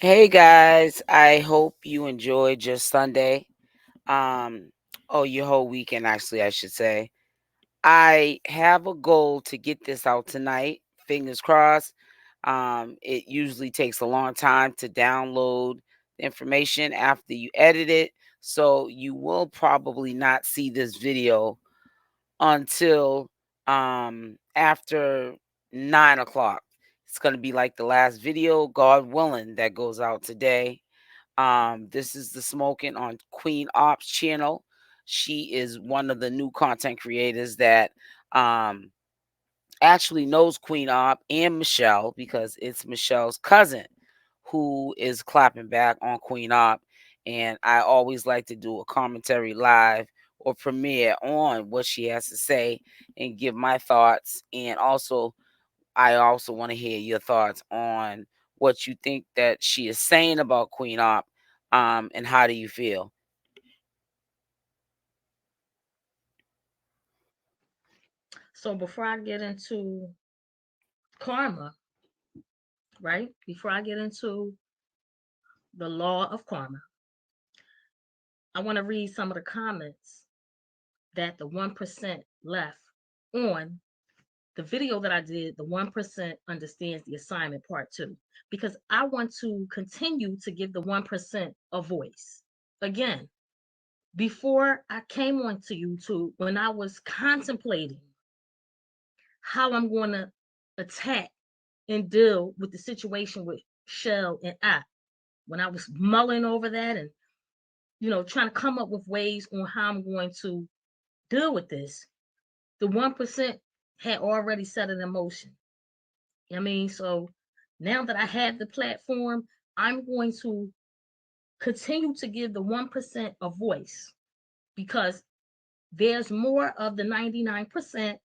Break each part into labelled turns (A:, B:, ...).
A: Hey guys, I hope you enjoyed your Sunday. Um, your whole weekend, actually, I should say. I have a goal to get this out tonight. Fingers crossed. It usually takes a long time to download the information after you edit it, so you will probably not see this video until after 9 o'clock. It's gonna be like the last video, God willing, that goes out today. This is the smoking on Queen Opp's channel. She is one of the new content creators that um actually knows Queen Opp and Michelle because it's Michelle's cousin who is clapping back on Queen Opp. And I always like to do a commentary live or premiere on what she has to say and give my thoughts. And also, I also want to hear your thoughts on what you think that she is saying about Queen Opp, and how do you feel?
B: So before I get into karma, right? Before I get into the law of karma, I want to read some of the comments that the 1% left on the video that I did. The 1% understands the assignment part two, because I want to continue to give the 1% a voice. Again, before I came onto YouTube, when I was contemplating how I'm going to attack and deal with the situation with Shell and I, when I was mulling over that and trying to come up with ways on how I'm going to deal with this, the 1% had already set it in motion. I mean, so now that I have the platform, I'm going to continue to give the 1% a voice, because there's more of the 99%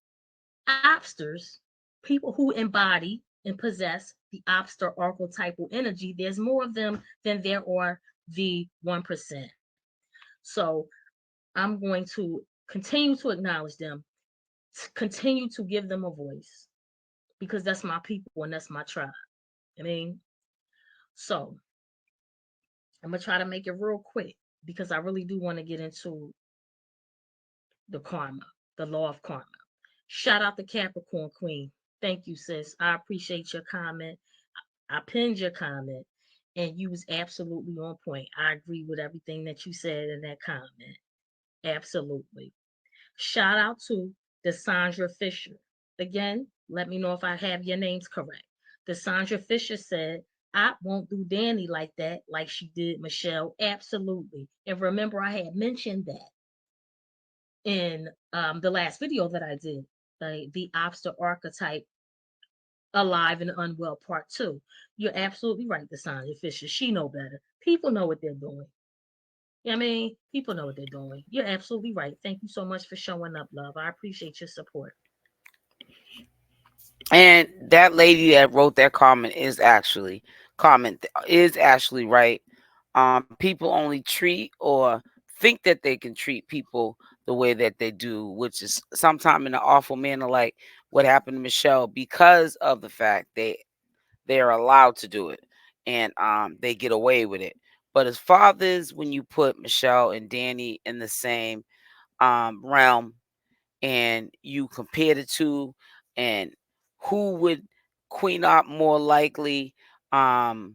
B: obsters, people who embody and possess the obster archetypal energy. There's more of them than there are the 1%. So I'm going to continue to acknowledge them, continue to give them a voice, because that's my people and that's my tribe. I mean, so I'm going to try to make it real quick, because I really do want to get into the karma, the law of karma. Shout out to Capricorn Queen. Thank you, sis. I appreciate your comment. I pinned your comment, and you was absolutely on point. I agree with everything that you said in that comment. Absolutely. Shout out to Desandra Fisher. Again, let me know if I have your names correct. Desandra Fisher said, I won't do Danny like that, like she did Michelle. Absolutely. And remember, I had mentioned that in the last video that I did, the obstacle archetype alive and unwell part two. You're absolutely right, Desandra Fisher. She know better. People know what they're doing. I mean, people know what they're doing. You're absolutely right. Thank you so much for showing up, love. I appreciate your support.
A: And that lady that wrote that comment is actually right. People only treat or think that they can treat people the way that they do, which is sometimes in an awful manner, like what happened to Michelle, because of the fact they are allowed to do it and they get away with it. But as fathers, when you put Michelle and Danny in the same realm and you compare the two, and who would Queen Op more likely um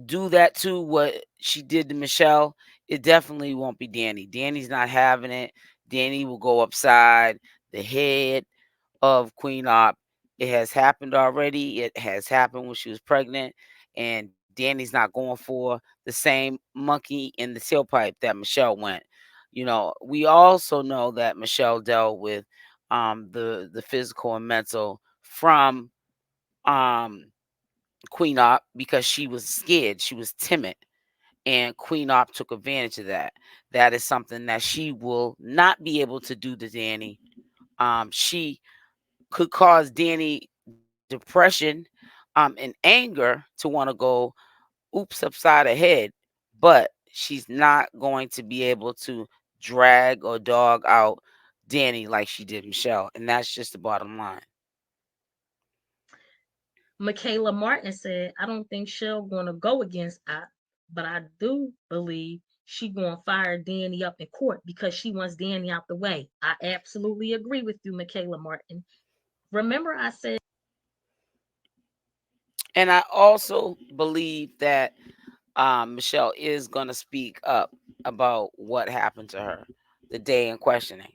A: do that to what she did to Michelle? It definitely won't be Danny. Danny's not having it. Danny will go upside the head of Queen Op. It has happened already. It has happened when she was pregnant, and Danny's not going for the same monkey in the tailpipe that Michelle went. We also know that Michelle dealt with the physical and mental from um Queen Op because she was scared, she was timid, and Queen Op took advantage of that. That is something that she will not be able to do to Danny. She could cause Danny depression, and anger to want to go oops upside her head, but she's not going to be able to drag or dog out Danny like she did Michelle, and that's just the bottom line.
B: Michaela Martin said, I don't think Shell gonna go against I, but I do believe she gonna fire Danny up in court because she wants Danny out the way. I absolutely agree with you, Michaela Martin. Remember I said
A: And I also believe that Michelle is going to speak up about what happened to her the day in questioning.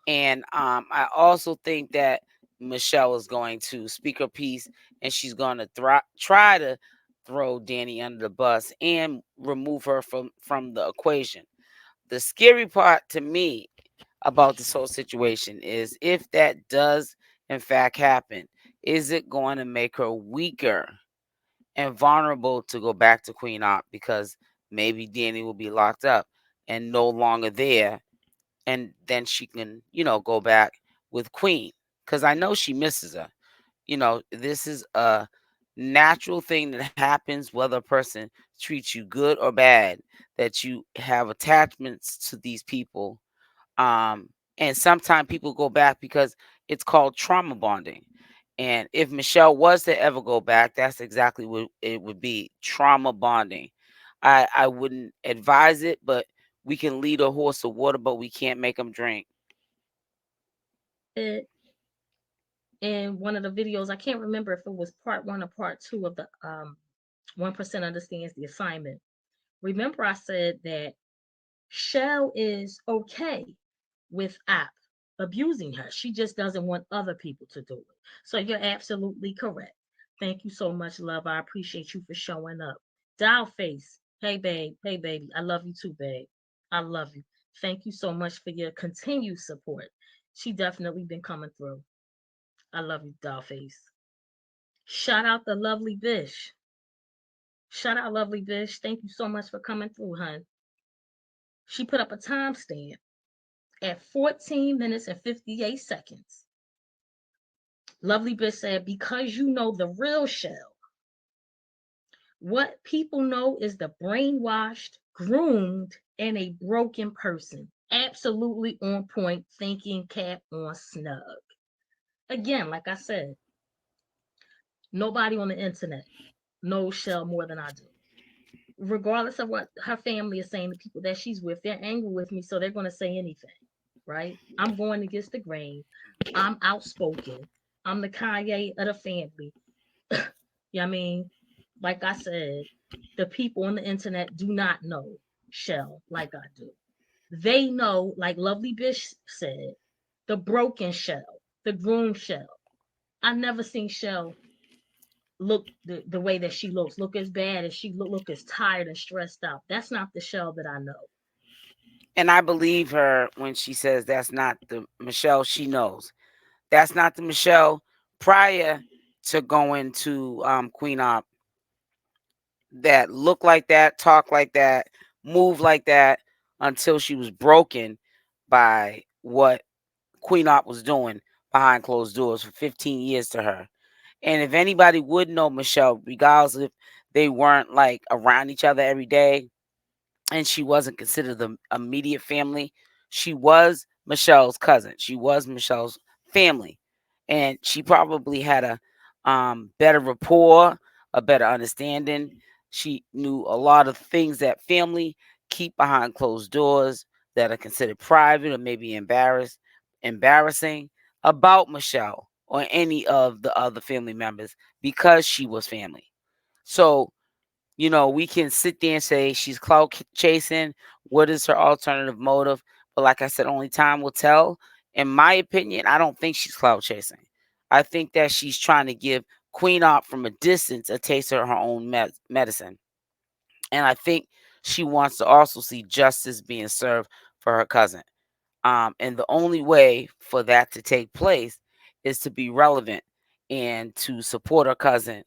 A: And I also think that Michelle is going to speak her piece, and she's going to try to throw Danny under the bus and remove her from the equation. The scary part to me about this whole situation is if that does in fact happen, is it going to make her weaker and vulnerable to go back to Queen Opp because maybe Danny will be locked up and no longer there, and then she can, go back with Queen because I know she misses her. This is a natural thing that happens whether a person treats you good or bad, that you have attachments to these people. And sometimes people go back because it's called trauma bonding. And if Michelle was to ever go back, that's exactly what it would be, trauma bonding. I wouldn't advise it, but we can lead a horse to water, but we can't make them drink.
B: it in one of the videos, I can't remember if it was part one or part two of the 1% understands the assignment. Remember I said that Shell is okay with App abusing her. She just doesn't want other people to do it. So you're absolutely correct. Thank you so much, love. I appreciate you for showing up. Doll face. Hey, babe. Hey, baby. I love you too, babe. I love you. Thank you so much for your continued support. She definitely been coming through. I love you, doll face. Shout out the lovely Bish. Shout out, lovely Bish. Thank you so much for coming through, hun. She put up a timestamp at 14 minutes and 58 seconds. Lovely Bitch said, because you know the real Shell. What people know is the brainwashed, groomed, and a broken person. Absolutely on point, thinking cap on snug. Again, like I said, nobody on the internet knows Shell more than I do. Regardless of what her family is saying, the people that she's with, they're angry with me, so they're going to say anything, right? I'm going against the grain. I'm outspoken. I'm the Kanye of the family. You know what I mean? Like I said, the people on the internet do not know Shell like I do. They know, like Lovely Bish said, the broken Shell, the groomed Shell. I never seen Shell look the way that she looks, look as bad as she look as tired and stressed out. That's not the Shell that I know.
A: And I believe her when she says that's not the Michelle she knows. That's not the Michelle prior to going to Queen Op that looked like that, talked like that, moved like that until she was broken by what Queen Op was doing behind closed doors for 15 years to her. And if anybody would know Michelle, regardless if they weren't like around each other every day, and she wasn't considered the immediate family. She was Michelle's cousin. She was Michelle's family, and she probably had a better rapport, a better understanding. She knew a lot of things that family keep behind closed doors that are considered private or maybe embarrassing about Michelle or any of the other family members because she was family. So we can sit there and say she's clout chasing. What is her alternative motive? But like I said, only time will tell. In my opinion, I don't think she's clout chasing. I think that she's trying to give Queen Op from a distance a taste of her own medicine. And I think she wants to also see justice being served for her cousin. And the only way for that to take place is to be relevant and to support her cousin,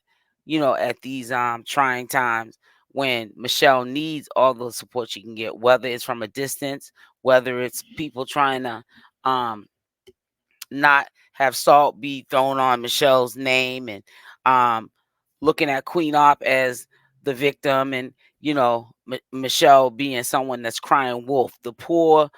A: at these trying times when Michelle needs all the support she can get, whether it's from a distance, whether it's people trying to um, not have salt be thrown on Michelle's name and um, looking at Queen Op as the victim and, Michelle being someone that's crying wolf, the poor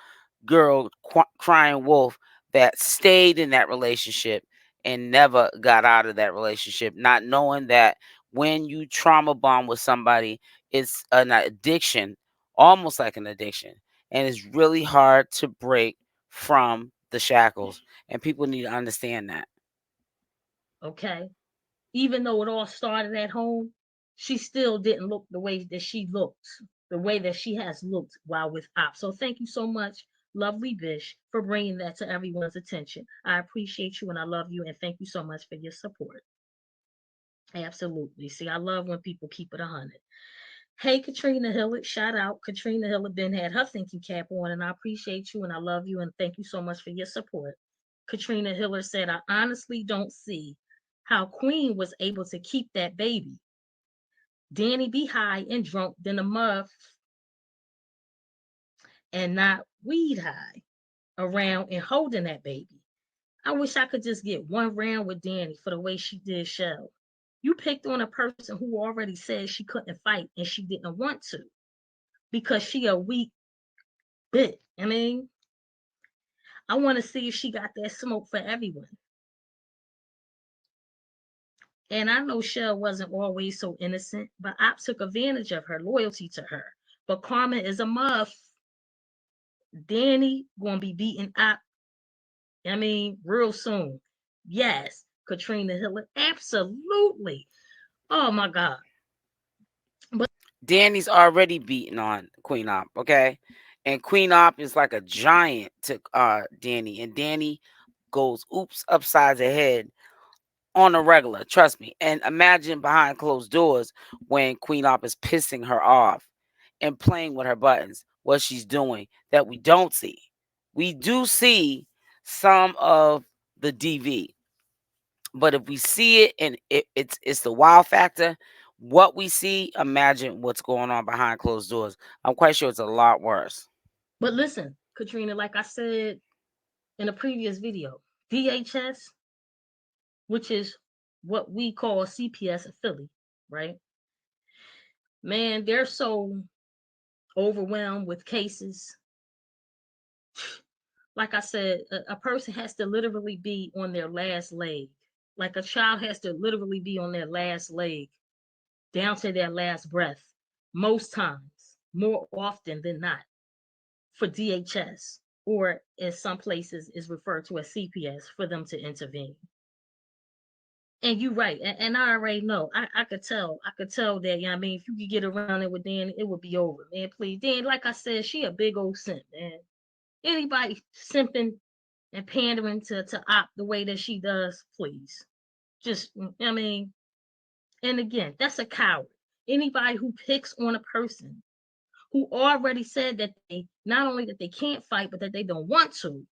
A: girl crying wolf that stayed in that relationship and never got out of that relationship, not knowing that when you trauma bond with somebody, it's an addiction, almost like an addiction, and it's really hard to break from the shackles. And people need to understand that.
B: Okay. Even though it all started at home, she still didn't look the way that she looked, the way that she has looked while with Op. So thank you so much, lovely Bish, for bringing that to everyone's attention. I appreciate you and I love you and thank you so much for your support. Absolutely. See, I love when people keep it 100. Hey, Katrina Hillard, shout out. Katrina Hillard been had her thinking cap on, and I appreciate you and I love you and thank you so much for your support. Katrina Hillard said, I honestly don't see how Queen was able to keep that baby. Danny be high and drunk than a muff and not weed high around and holding that baby. I wish I could just get one round with Danny for the way she did Shell. You picked on a person who already said she couldn't fight and she didn't want to because she a weak bit. I mean, I want to see if she got that smoke for everyone. And I know Shell wasn't always so innocent, but Op took advantage of her loyalty to her. But Karma is a muff. Danny gonna be beating Op, I mean, real soon. Yes, Katrina Hillard, absolutely. Oh my God. But
A: Danny's already beaten on Queen Op, okay? And Queen Op is like a giant to Danny, and Danny goes oops upside the head on a regular. Trust me. And imagine behind closed doors when Queen Op is pissing her off and playing with her buttons, what she's doing that we don't see. We do see some of the DV, but if we see it and it's the wow factor, what we see, imagine what's going on behind closed doors. I'm quite sure it's a lot worse.
B: listen, Katrina, like I said in a previous video, DHS, which is what we call CPS in Philly, right? Man, they're so overwhelmed with cases. Like I said, a person has to literally be on their last leg. Like a child has to literally be on their last leg, down to their last breath, most times, more often than not, for DHS, or as some places is referred to as CPS, for them to intervene. And you're right, and I already know. I could tell that. I mean, if you could get around it with Dan, it would be over, man. Please, Dan. Like I said, she a big old simp, man. Anybody simping and pandering to Op the way that she does, please. Just, I mean, and again, that's a coward. Anybody who picks on a person who already said that they not only that they can't fight, but that they don't want to,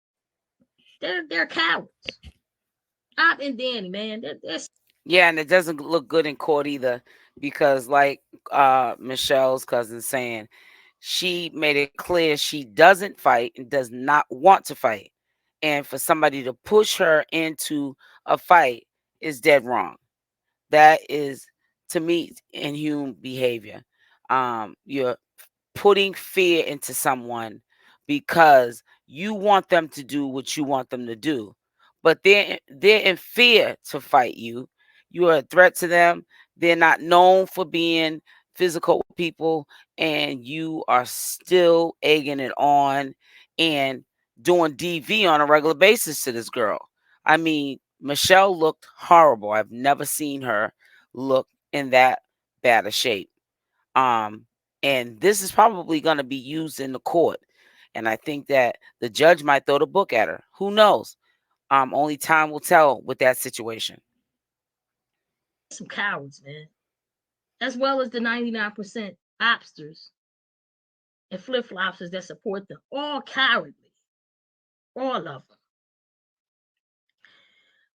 B: they're cowards. Op and Danny, man, they're
A: Yeah, and it doesn't look good in court either because, like Michelle's cousin saying, she made it clear she doesn't fight and does not want to fight. And for somebody to push her into a fight is dead wrong. That is, to me, inhuman behavior. You're putting fear into someone because you want them to do what you want them to do, but they're in fear to fight you. You are a threat to them. They're not known for being physical with people, and you are still egging it on and doing DV on a regular basis to this girl. I mean, Michelle looked horrible. I've never seen her look in that bad a shape. Um, and this is probably going to be used in the court. And I think that the judge might throw the book at her. Who knows? Only time will tell with that situation.
B: some cowards, man. As well as the 99% obsters and flip flopsters that support them. All cowardly. All of them.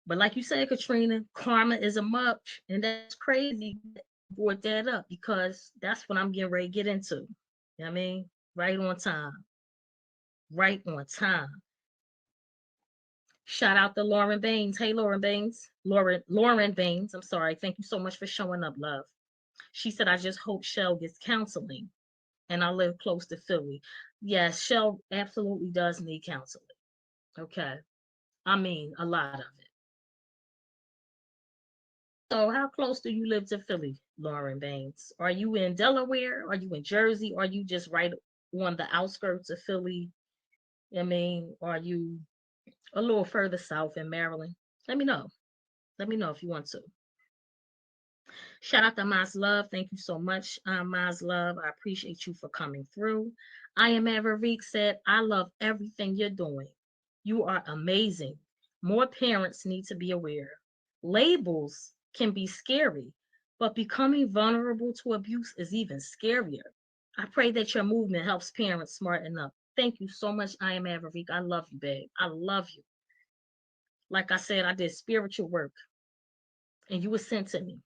B: But like you said, Katrina, karma is a much. And that's crazy that you brought that up because that's what I'm getting ready to get into. You know what I mean? Right on time. Right on time. Shout out to Lauren Baines. Hey, Lauren Baines. Lauren Baines. I'm sorry. Thank you so much for showing up, love. She said, I just hope Shell gets counseling. And I live close to Philly. Yes, Shell absolutely does need counseling. Okay. I mean, a lot of it. So, how close do you live to Philly, Lauren Baines? Are you in Delaware? Are you in Jersey? Are you just right on the outskirts of Philly? I mean, are you a little further south in Maryland? Let me know. Let me know if you want to. Shout out to Maz Love. Thank you so much, Maz Love. I appreciate you for coming through. I am Averique said, I love everything you're doing. You are amazing. More parents need to be aware. Labels can be scary, but becoming vulnerable to abuse is even scarier. I pray that your movement helps parents smarten up. Thank you so much. I am Averique. I love you, babe. I love you. Like I said, I did spiritual work and you were sent to me.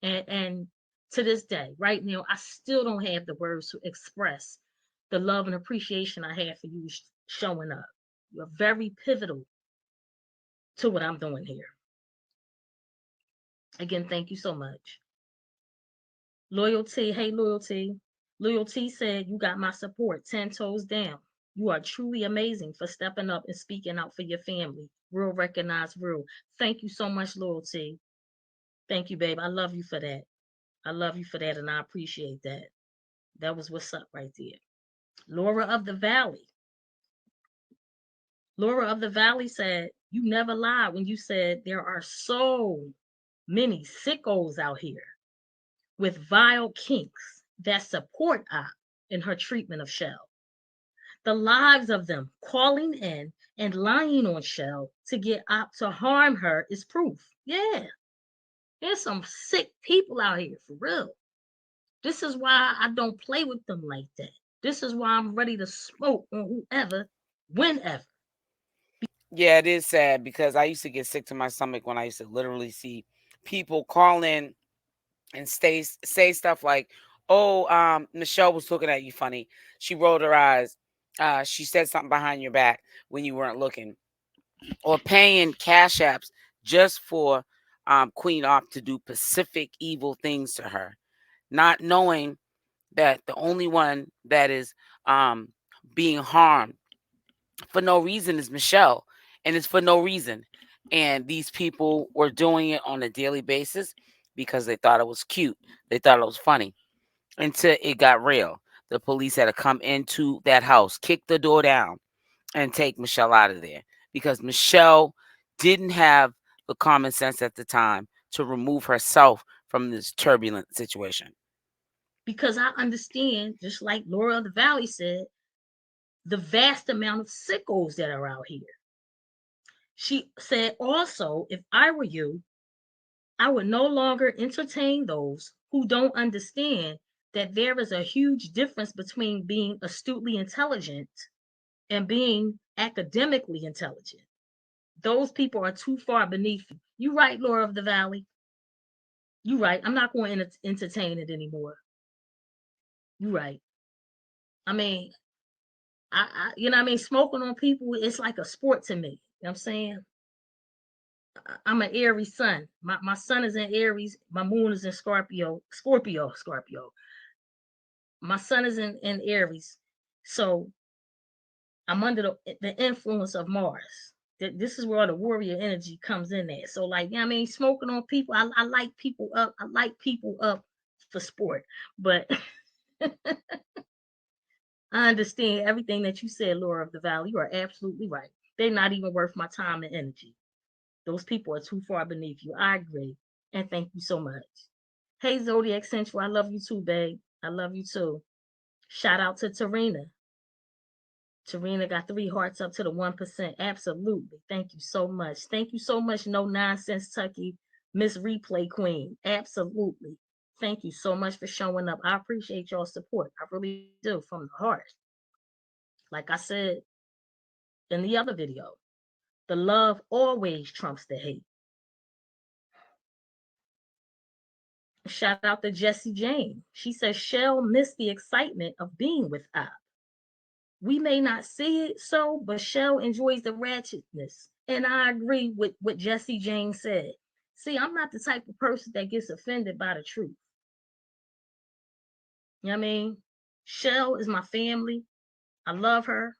B: And to this day, right now, I still don't have the words to express the love and appreciation I have for you showing up. You're very pivotal to what I'm doing here. Again, thank you so much. Loyalty, hey, Loyalty. Loyalty said, you got my support, 10 toes down. You are truly amazing for stepping up and speaking out for your family. Real recognized real. Thank you so much, Loyalty. Thank you, babe. I love you for that. I love you for that, and I appreciate that. That was what's up right there. Laura of the Valley. Laura of the Valley said, you never lied when you said there are so many sickos out here with vile kinks that support Op in her treatment of Shell. The lives of them calling in and lying on Shell to get Op to harm her is proof. Yeah, there's some sick people out here for real. This is why I don't play with them like that. This is why I'm ready to smoke on whoever, whenever.
A: Yeah, it is sad because I used to get sick to my stomach when I used to literally see people call in and say stuff like, "Oh, Michelle was looking at you funny. She rolled her eyes. She said something behind your back when you weren't looking," or paying cash apps just for Queen Opp to do specific evil things to her, not knowing that the only one that is um, being harmed for no reason is Michelle, and it's for no reason. And these people were doing it on a daily basis because they thought it was cute. They thought it was funny until it got real. The police had to come into that house, kick the door down, and take Michelle out of there because Michelle didn't have the common sense at the time to remove herself from this turbulent situation.
B: Because I understand, just like Laura of the Valley said, the vast amount of sickos that are out here. She said also, if I were you, I would no longer entertain those who don't understand that there is a huge difference between being astutely intelligent and being academically intelligent. Those people are too far beneath you. You right, Laura of the Valley. You right. I'm not going to entertain it anymore. You right. I mean, you know what I mean? Smoking on people, it's like a sport to me. You know what I'm saying? I'm an Aries sun. My sun is in Aries. My moon is in Scorpio. Scorpio. My sun is in Aries. So I'm under the influence of Mars. This is where all the warrior energy comes in at. So, like, you know what I mean? Smoking on people, I like people up. I like people up for sport. But I understand everything that you said, Laura of the Valley. You are absolutely right. They're not even worth my time and energy. Those people are too far beneath you. I agree. And thank you so much. Hey, Zodiac Central. I love you too, babe. I love you too. Shout out to Tarina. Tarina got 3 hearts up to the 1%. Absolutely. Thank you so much. Thank you so much, No Nonsense Tucky, Miss Replay Queen. Absolutely. Thank you so much for showing up. I appreciate your support. I really do from the heart. Like I said in the other video, the love always trumps the hate. Shout out to Jessie Jane. She says Shell missed the excitement of being with Op. We may not see it so, but Shell enjoys the ratchetness. And I agree with what Jessie Jane said. See, I'm not the type of person that gets offended by the truth. You know what I mean? Shell is my family. I love her.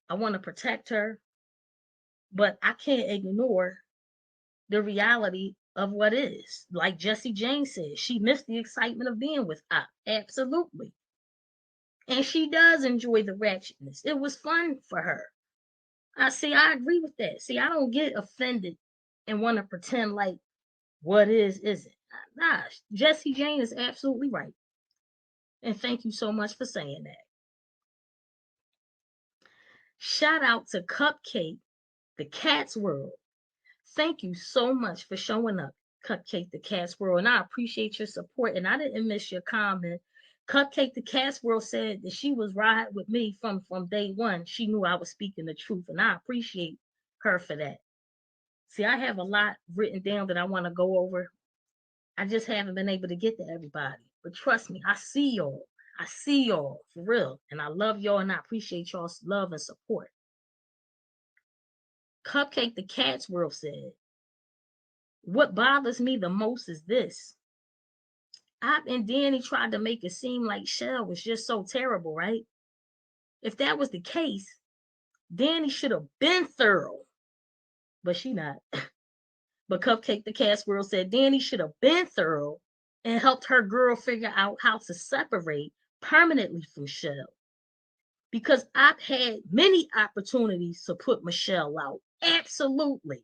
B: I want to protect her. But I can't ignore the reality of what is. Like Jesse James said, she missed the excitement of being with Opp. Absolutely. And she does enjoy the ratchetness. It was fun for her. I agree with that. See, I don't get offended and want to pretend like what is isn't. Nah, Jesse Jane is absolutely right. And thank you so much for saying that. Shout out to Cupcake, the Cat's World. Thank you so much for showing up, Cupcake, the Cat's World. And I appreciate your support. And I didn't miss your comment. Cupcake, the Cat's World said that she was riding with me from day one. She knew I was speaking the truth. And I appreciate her for that. See, I have a lot written down that I want to go over. I just haven't been able to get to everybody. But trust me, I see y'all. I see y'all for real. And I love y'all and I appreciate y'all's love and support. Cupcake the Cat's World said, what bothers me the most is this. I and Danny tried to make it seem like Shell was just so terrible, right? If that was the case, Danny should have been thorough. But she not. But Cupcake the Cat's World said Danny should have been thorough and helped her girl figure out how to separate permanently from Shell. Because I've had many opportunities to put Michelle out. Absolutely.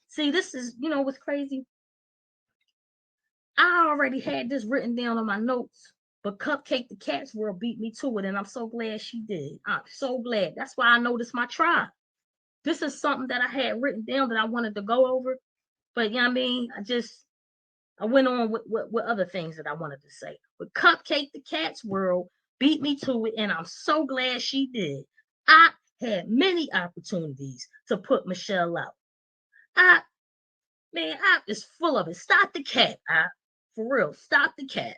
B: See, this is, what's crazy? I already had this written down on my notes, but Cupcake the Cat's World beat me to it, and I'm so glad she did. I'm so glad. That's why I know this my tribe. This is something that I had written down that I wanted to go over, but you know what I mean? I went on with other things that I wanted to say. But Cupcake the Cat's World beat me to it, and I'm so glad she did. I had many opportunities to put Michelle out. I I is full of it. Stop the cat. For real, stop the cat.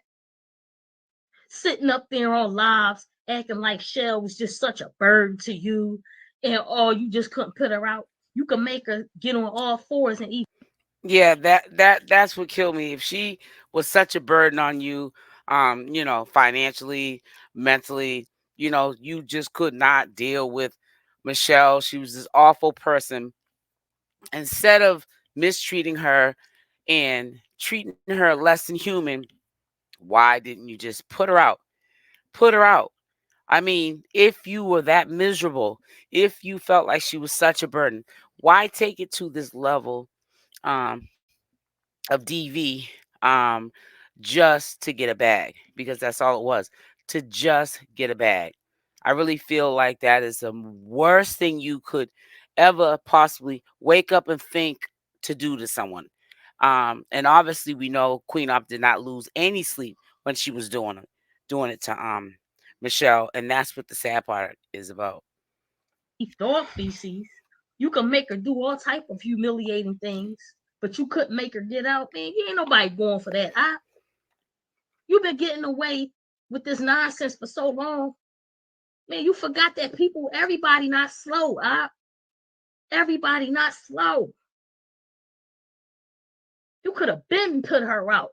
B: Sitting up there on lives, acting like Shell was just such a burden to you, and you just couldn't put her out. You can make her get on all fours and eat.
A: Yeah, that's what killed me. If she was such a burden on you, financially, mentally, you just could not deal with Michelle. She was this awful person. Instead of mistreating her and treating her less than human, why didn't you just put her out? Put her out. I mean, if you were that miserable, if you felt like she was such a burden, why take it to this level um, of DV just to get a bag? Because that's all it was, to just get a bag. I really feel like that is the worst thing you could ever possibly wake up and think to do to someone. And obviously, we know Queen Opp did not lose any sleep when she was doing it to Michelle, and that's what the sad part is about.
B: dog feces. You can make her do all type of humiliating things, but you couldn't make her get out. Man, you ain't nobody going for that. You've been getting away with this nonsense for so long. Man, you forgot that everybody not slow. Everybody not slow. You could have been put her out.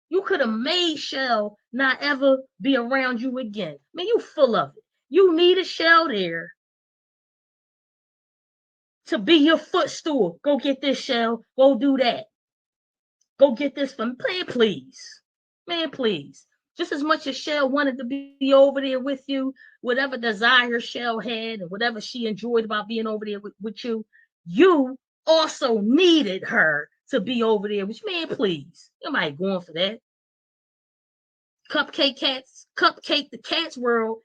B: You could have made Shell not ever be around you again. Man, you full of it. You need a Shell there to be your footstool. Go get this, Shell. Go do that. Go get this from man, please. Man, please. Just as much as Shell wanted to be over there with you, whatever desire Shell had and whatever she enjoyed about being over there with you also needed her to be over there. Which man, please. You might going for that. Cupcake the Cat's World,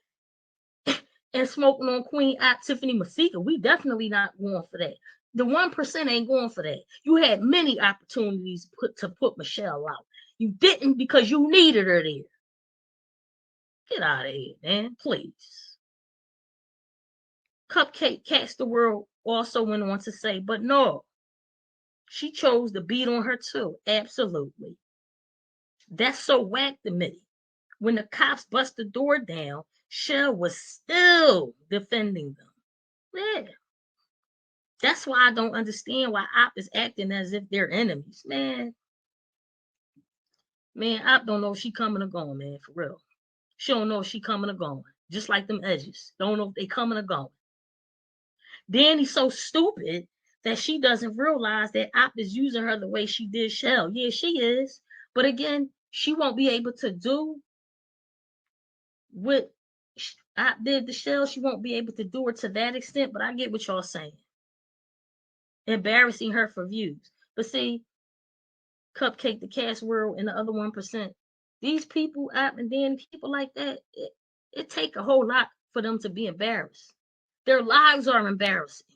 B: and smoking on Queen Opp Tiffany Masika. We definitely not going for that. The 1% ain't going for that. You had many opportunities to put Michelle out. You didn't because you needed her there. Get out of here, man, please. Cupcake Cats the World also went on to say, but no, she chose to beat on her too. Absolutely. That's so whack to me. When the cops bust the door down, Shell was still defending them. Yeah. That's why I don't understand why Opp is acting as if they're enemies. Man, Opp don't know if she coming or going, man, for real. She don't know if she coming or going. Just like them edges. Don't know if they coming or going. Danny's so stupid that she doesn't realize that Op is using her the way she did Shell. Yeah, she is. But again, she won't be able to do what Op did to Shell. She won't be able to do it to that extent. But I get what y'all saying. Embarrassing her for views. But see, Cupcake, the Cash World, and the other 1%, these people, Op and then people like that, it take a whole lot for them to be embarrassed. Their lives are embarrassing.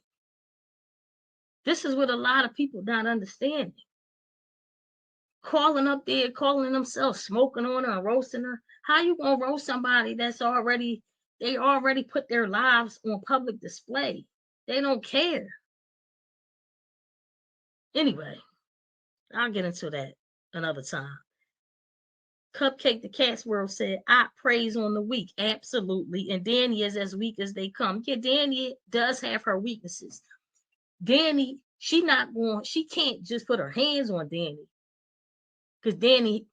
B: This is what a lot of people not understanding. Calling up there, calling themselves smoking on her and roasting her. How you gonna roast somebody that's already they already put their lives on public display? They don't care. Anyway, I'll get into that another time. Cupcake the Cat's World said, I praise on the weak. Absolutely. And Danny is as weak as they come. Yeah, Danny does have her weaknesses. Danny, she can't just put her hands on Danny. Because Danny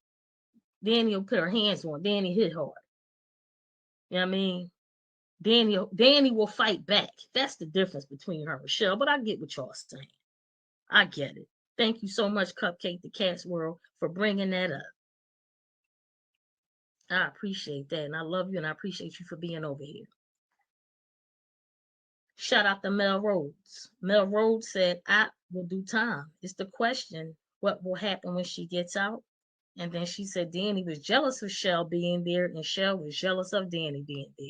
B: will put her hands on. Danny hit hard. You know what I mean? Danny will fight back. That's the difference between her and Michelle. But I get what y'all saying. I get it. Thank you so much, Cupcake the Cat's World, for bringing that up. I appreciate that. And I love you and I appreciate you for being over here. Shout out to Mel Rhodes. Mel Rhodes said, I will do time. It's the question, what will happen when she gets out? And then she said Danny was jealous of Shell being there, and Shell was jealous of Danny being there.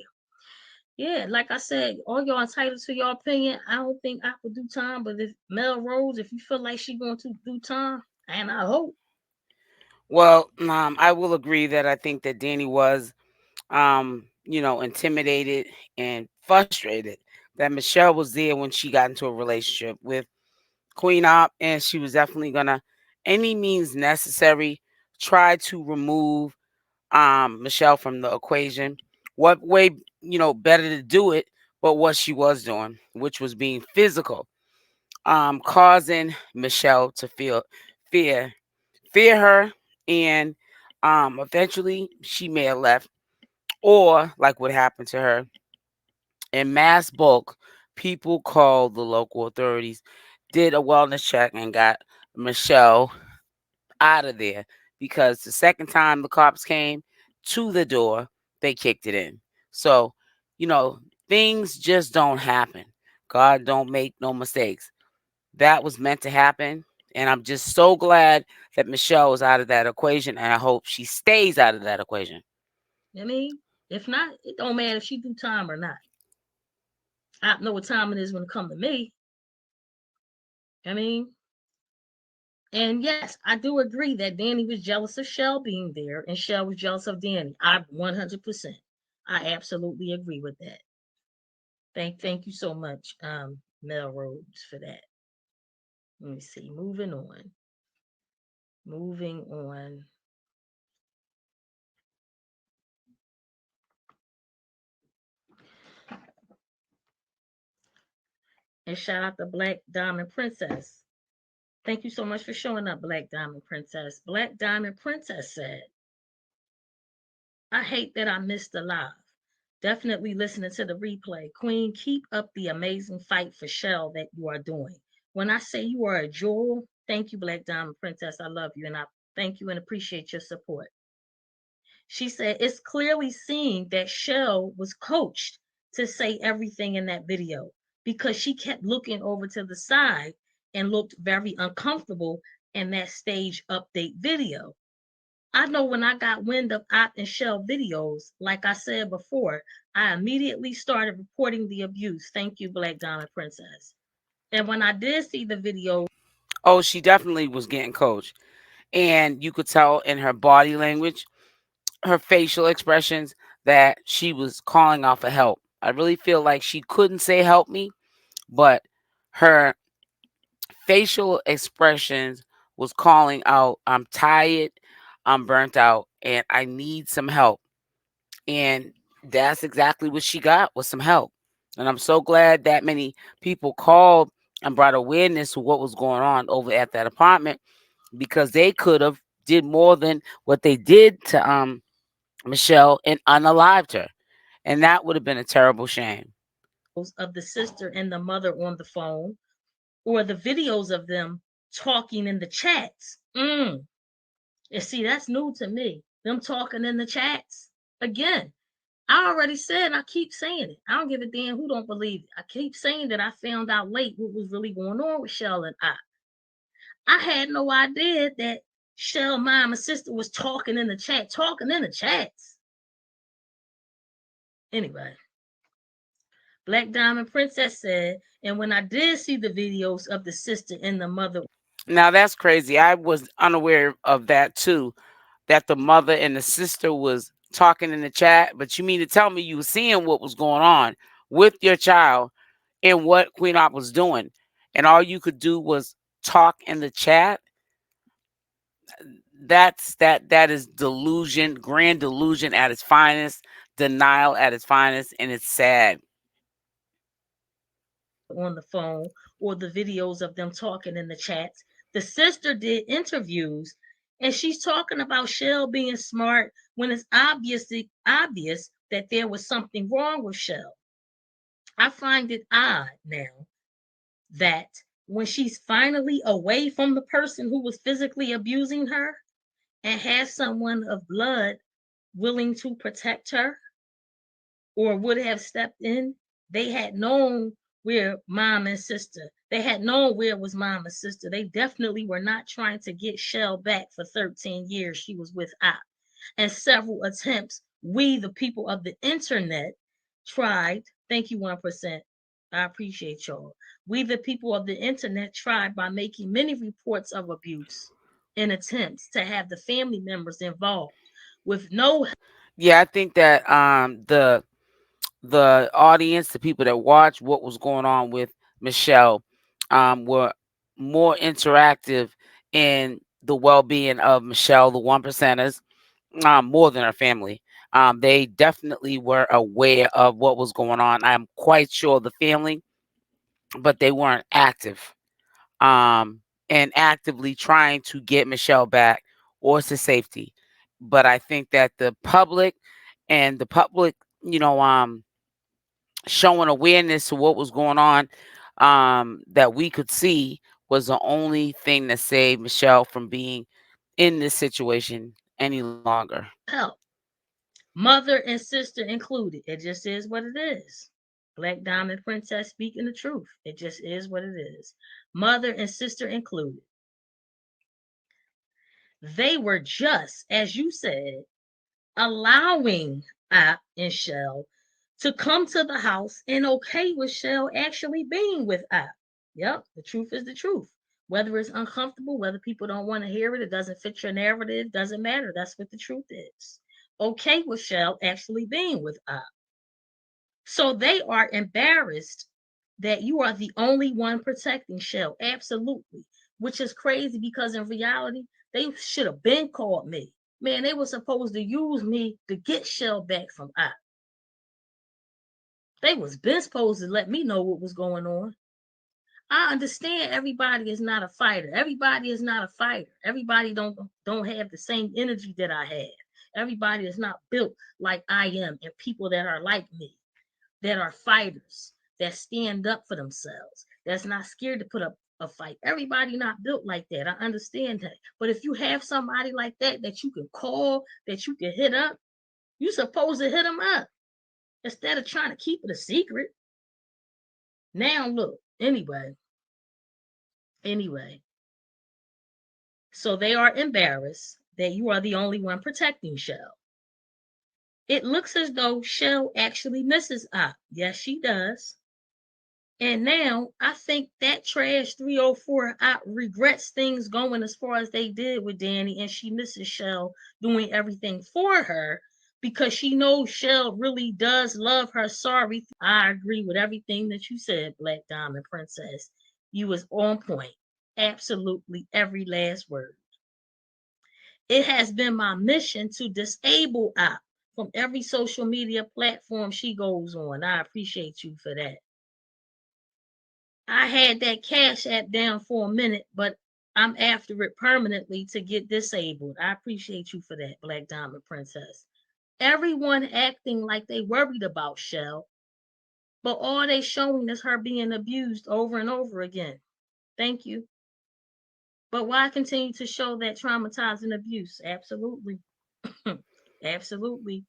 B: Yeah, like I said, all y'all entitled to your opinion. I don't think I would do time, but if Mel Rose, if you feel like she going to do time, and I hope.
A: Well, I will agree that I think that Danny was, intimidated and frustrated that Michelle was there when she got into a relationship with Queen Opp, and she was definitely gonna, any means necessary, try to remove Michelle from the equation. What way, better to do it, but what she was doing, which was being physical, causing Michelle to feel fear, fear her, and eventually she may have left, or like what happened to her in mass bulk. People called the local authorities, did a wellness check, and got Michelle out of there because the second time the cops came to the door, they kicked it in. So, you know, things just don't happen. God don't make no mistakes. That was meant to happen. And I'm just so glad that Michelle is out of that equation. And I hope she stays out of that equation.
B: I mean, if not, it don't matter if she do time or not. I know what time it is when it come to me. I mean, and yes, I do agree that Danny was jealous of Shell being there, and Shell was jealous of Danny. I 100%. I absolutely agree with that. Thank you so much, Mel Rhodes, for that. Let me see. Moving on. Moving on. And shout out to Black Diamond Princess. Thank you so much for showing up, Black Diamond Princess. Black Diamond Princess said, I hate that I missed the live. Definitely listening to the replay. Queen, keep up the amazing fight for Shell that you are doing. When I say you are a jewel, thank you, Black Diamond Princess. I love you and I thank you and appreciate your support. She said, it's clearly seen that Shell was coached to say everything in that video because she kept looking over to the side and looked very uncomfortable in that stage update video. I know when I got wind of Op and Shell videos, like I said before, I immediately started reporting the abuse. Thank you, Black Diamond Princess. And when I did see the video,
A: Oh, she definitely was getting coached. And you could tell in her body language, her facial expressions, that she was calling out for help. I really feel like she couldn't say help me, but her facial expressions was calling out, I'm tired, I'm burnt out, and I need some help. And that's exactly what she got, was some help. And I'm so glad that many people called and brought awareness to what was going on over at that apartment, because they could have did more than what they did to Michelle and unalived her. And that would have been a terrible shame.
B: of the sister and the mother on the phone, or the videos of them talking in the chats. And see, that's new to me. Them talking in the chats. Again, I already said, and I keep saying it. I don't give a damn who don't believe it. I keep saying that I found out late what was really going on with Shell and I. I had no idea that Shell, mom, and sister was talking in the chat, talking in the chats. Anyway, Black Diamond Princess said, and when I did see the videos of the sister and the mother.
A: Now that's crazy. I was unaware of that too. That the mother and the sister was talking in the chat, but you mean to tell me you were seeing what was going on with your child and what Queen Opp was doing, and all you could do was talk in the chat? That is delusion, grand delusion at its finest, denial at its finest, and it's sad.
B: On the phone or the videos of them talking in the chats. The sister did interviews and she's talking about Shell being smart when it's obvious that there was something wrong with Shell. I find it odd now that when she's finally away from the person who was physically abusing her and has someone of blood willing to protect her or would have stepped in, they had known where mom and sister, they had known where was mom and sister. They definitely were not trying to get Shell back for 13 years she was with Op. And several attempts, we, the people of the internet, tried. Thank you, 1%. I appreciate y'all. We, the people of the internet, tried by making many reports of abuse in attempts to have the family members involved with no.
A: Yeah, I think that the audience, the people that watch what was going on with Michelle, were more interactive in the well-being of Michelle, the one percenters, more than her family. They definitely were aware of what was going on. I'm quite sure the family, but they weren't active, and actively trying to get Michelle back or to safety. But I think that the public, showing awareness to what was going on, that we could see, was the only thing that saved Michelle from being in this situation any longer.
B: help. Mother and sister included. It just is what it is. Black Diamond Princess speaking the truth. It just is what it is. Mother and sister included. They were just, as you said, allowing App and Shell to come to the house and okay with Shell actually being with App. Yep, the truth is the truth. Whether it's uncomfortable, whether people don't want to hear it, it doesn't fit your narrative, doesn't matter. That's what the truth is. Okay with Shell actually being with App. So they are embarrassed that you are the only one protecting Shell. Absolutely. Which is crazy because in reality, they should have been called me. Man, they were supposed to use me to get Shell back from I. They was been supposed to let me know what was going on. I understand everybody is not a fighter. Everybody is not a fighter. Everybody don't have the same energy that I have. Everybody is not built like I am, and people that are like me, that are fighters, that stand up for themselves, that's not scared to put up a fight. Everybody not built like that. I understand that. But if you have somebody like that that you can call, that you can hit up, you supposed to hit them up instead of trying to keep it a secret. Now look, anyway. So they are embarrassed that you are the only one protecting Shell. It looks as though Shell actually misses Op. Yes, she does. And now I think that trash 304 I regrets things going as far as they did with Danny, and she misses Shell doing everything for her because she knows Shell really does love her. Sorry. I agree with everything that you said, Black Diamond Princess. You was on point. Absolutely every last word. It has been my mission to disable Op from every social media platform she goes on. I appreciate you for that. I had that Cash App down for a minute, but I'm after it permanently to get disabled. I appreciate you for that, Black Diamond Princess. Everyone acting like they worried about Shell, but all they showing is her being abused over and over again. Thank you. But why continue to show that traumatizing abuse? Absolutely. Absolutely.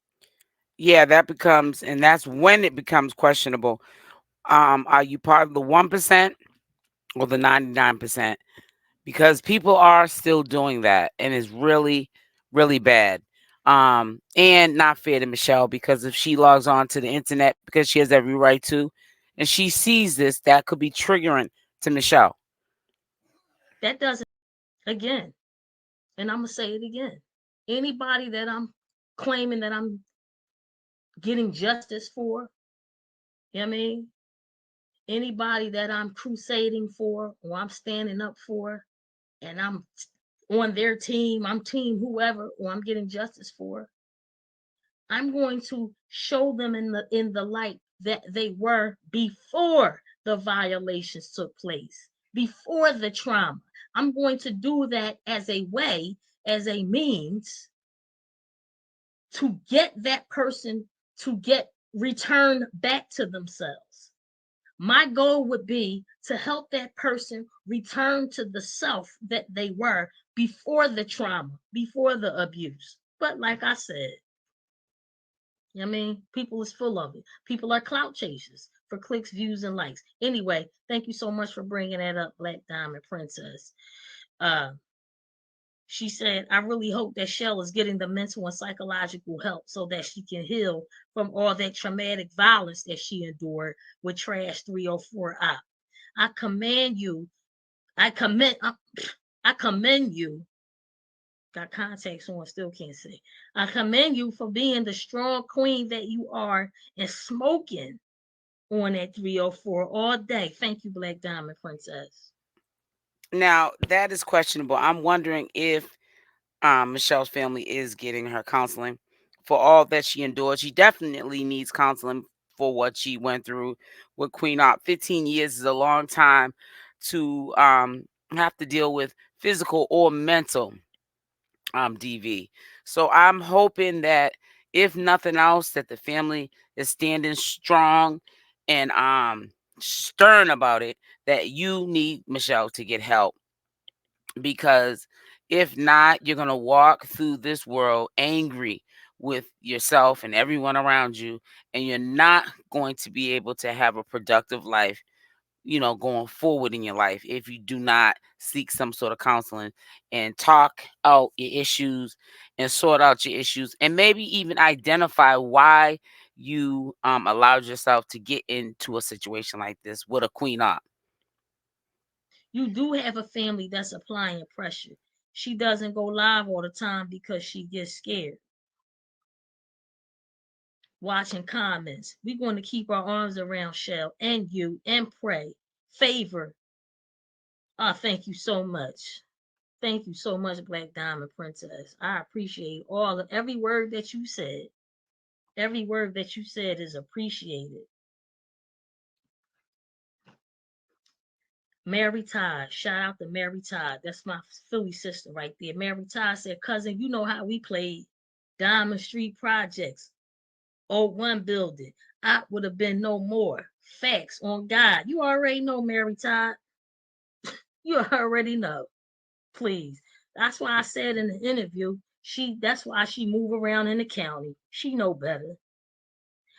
A: Yeah, that becomes, and that's when it becomes questionable. Are you part of the 1% or the 99%? Because people are still doing that, and it's really, really bad. And not fair to Michelle, because if she logs on to the internet, because she has every right to, and she sees this, that could be triggering to Michelle.
B: That doesn't, again, and I'm going to say it again. Anybody that I'm claiming that I'm getting justice for, you know what I mean? Anybody that I'm crusading for or I'm standing up for and I'm on their team, I'm team whoever, or I'm getting justice for, I'm going to show them in the light that they were before the violations took place, before the trauma. I'm going to do that as a way, as a means to get that person to get return back to themselves. My goal would be to help that person return to the self that they were before the trauma, before the abuse. But like I said, you know what I mean? People is full of it. People are clout chasers for clicks, views, and likes. Anyway, thank you so much for bringing that up, Black Diamond Princess. Uh, she said, I really hope that Shell is getting the mental and psychological help so that she can heal from all that traumatic violence that she endured with Trash 304 Op. I commend you. I commend. I commend you. Got contacts on, still can't say. I commend you for being the strong queen that you are and smoking on that 304 all day. Thank you, Black Diamond Princess.
A: Now, that is questionable. I'm wondering if Michelle's family is getting her counseling for all that she endured. She definitely needs counseling for what she went through with Queen Opp. 15 years is a long time to have to deal with physical or mental DV. So I'm hoping that if nothing else, that the family is standing strong and stern about it. That you need Michelle to get help, because if not, you're going to walk through this world angry with yourself and everyone around you, and you're not going to be able to have a productive life, going forward in your life, if you do not seek some sort of counseling and talk out your issues and sort out your issues, and maybe even identify why you allowed yourself to get into a situation like this with a Queen Op.
B: You do have a family that's applying pressure. She doesn't go live all the time because she gets scared. Watching comments. We're going to keep our arms around Shell and you and pray. Favor. Thank you so much. Thank you so much, Black Diamond Princess. I appreciate all of every word that you said. Every word that you said is appreciated. Mary Todd, shout out to Mary Todd. That's my Philly sister right there. Mary Todd said, cousin, you know how we played Diamond Street Projects, O1 building. I would have been no more. Facts on God. You already know, Mary Todd. You already know. Please. That's why I said in the interview, that's why she move around in the county. She know better.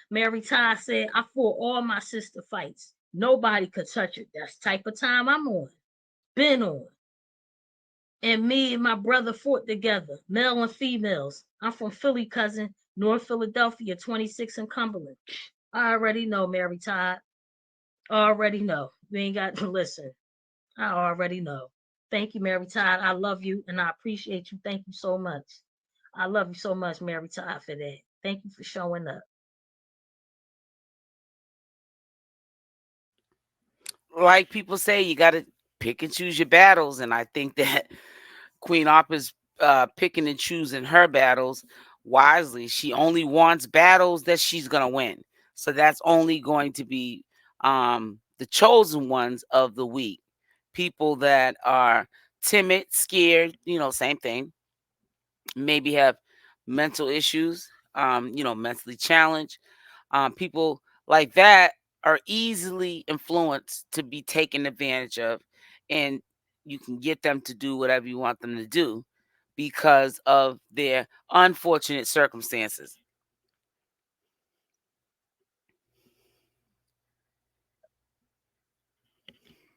B: Mary Todd said, I fought all my sister fights. Nobody could touch it. That's the type of time I'm on. Been on. And me and my brother fought together, male and females. I'm from Philly, cousin, North Philadelphia, 26 in Cumberland. I already know, Mary Todd. I already know. You ain't got to listen. I already know. Thank you, Mary Todd. I love you and I appreciate you. Thank you so much. I love you so much, Mary Todd, for that. Thank you for showing up.
A: Like people say, you got to pick and choose your battles, and I think that Queen Op is picking and choosing her battles wisely. She only wants battles that she's gonna win. So that's only going to be the chosen ones of the week. People that are timid, scared, same thing. Maybe have mental issues, mentally challenged. People like that are easily influenced to be taken advantage of, and you can get them to do whatever you want them to do because of their unfortunate circumstances.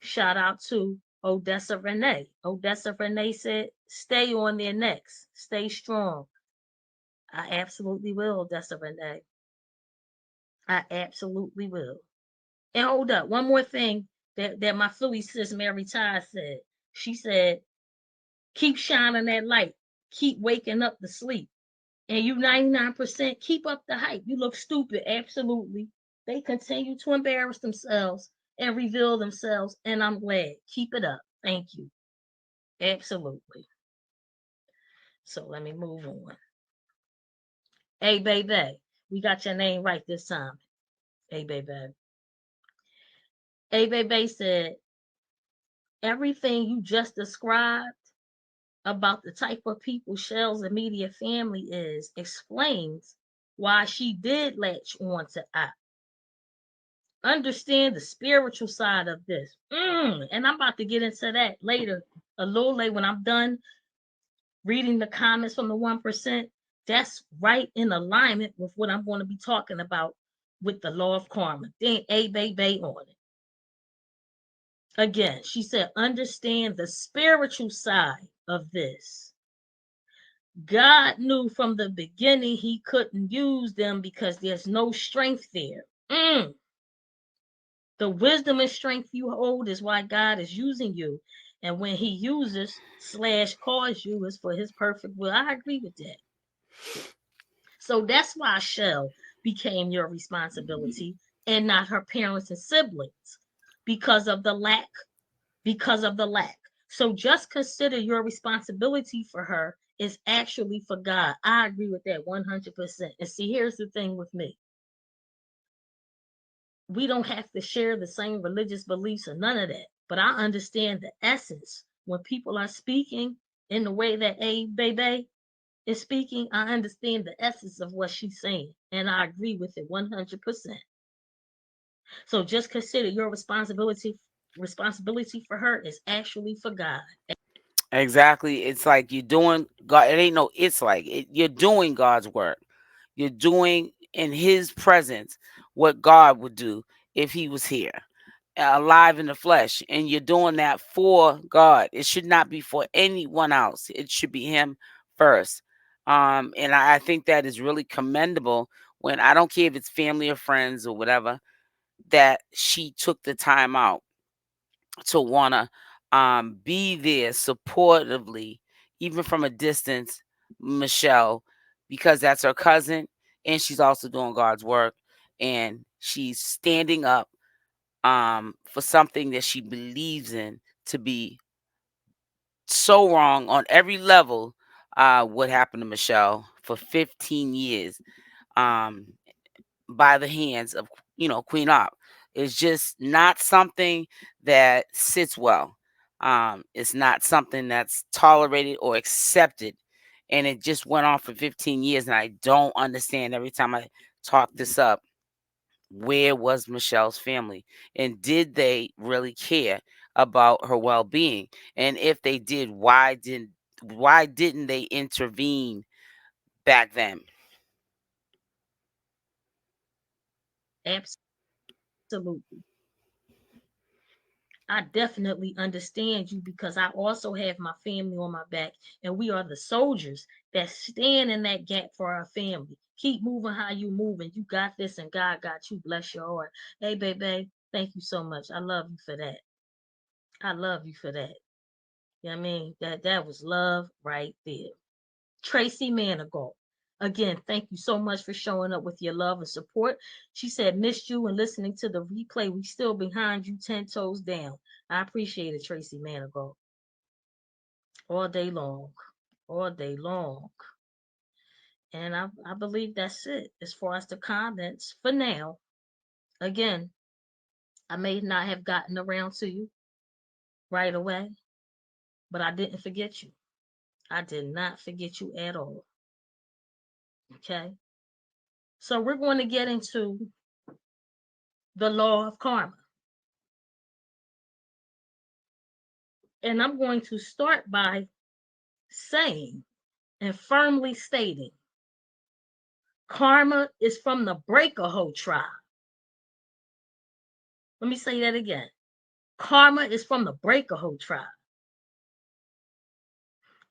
B: Shout out to Odessa Renee. Odessa Renee said, stay on their necks, stay strong. I absolutely will, Odessa Renee. I absolutely will. And hold up, one more thing that my Philly sis Mary Ty said. She said, keep shining that light, keep waking up the sleep. And you 99%, keep up the hype. You look stupid, absolutely. They continue to embarrass themselves and reveal themselves, and I'm glad. Keep it up. Thank you. Absolutely. So let me move on. Hey, baby, we got your name right this time. Hey, baby. Hey, baby said, everything you just described about the type of people Shell's immediate family is explains why she did latch on to I. Understand the spiritual side of this. And I'm about to get into that later, a little later when I'm done reading the comments from the 1%. That's right in alignment with what I'm going to be talking about with the law of karma. Then a baby on it. Again, she said, understand the spiritual side of this. God knew from the beginning he couldn't use them because there's no strength there. The wisdom and strength you hold is why God is using you. And when he uses slash calls you is for his perfect will. I agree with that. So that's why Shell became your responsibility and not her parents and siblings because of the lack. Because of the lack. So just consider your responsibility for her is actually for God. I agree with that 100%. And see, here's the thing with me. We don't have to share the same religious beliefs or none of that. But I understand the essence. When people are speaking in the way that A Bebe is speaking, I understand the essence of what she's saying. And I agree with it 100%. So just consider your responsibility for her is actually for God.
A: Exactly. It's like you're doing God. It ain't no, it's like you're doing God's work. You're doing in his presence what God would do if he was here, alive in the flesh. And you're doing that for God. It should not be for anyone else. It should be him first. And I think that is really commendable when I don't care if it's family or friends or whatever, that she took the time out to want to be there supportively, even from a distance, Michelle, because that's her cousin and she's also doing God's work and she's standing up for something that she believes in to be so wrong on every level. What happened to Michelle for 15 years um, by the hands of, Queen Opp. It's just not something that sits well. It's not something that's tolerated or accepted. And it just went on for 15 years. And I don't understand every time I talk this up. Where was Michelle's family? And did they really care about her well-being? And if they did, why didn't they intervene back then?
B: Absolutely. I definitely understand you because I also have my family on my back, and we are the soldiers that stand in that gap for our family. Keep moving how you moving. You got this, and God got you. Bless your heart. Hey, baby, thank you so much. I love you for that. I love you for that. You know what I mean? That was love right there. Tracy Manigault. Again, thank you so much for showing up with your love and support. She said, missed you and listening to the replay. We still behind you, 10 toes down. I appreciate it, Tracy Manigault. All day long. All day long. And I believe that's it as far as the comments for now. Again, I may not have gotten around to you right away, but I didn't forget you. I did not forget you at all. Okay. So we're going to get into the law of karma. And I'm going to start by saying and firmly stating karma is from the Breakahoe tribe. Let me say that again. Karma is from the Breakahoe tribe.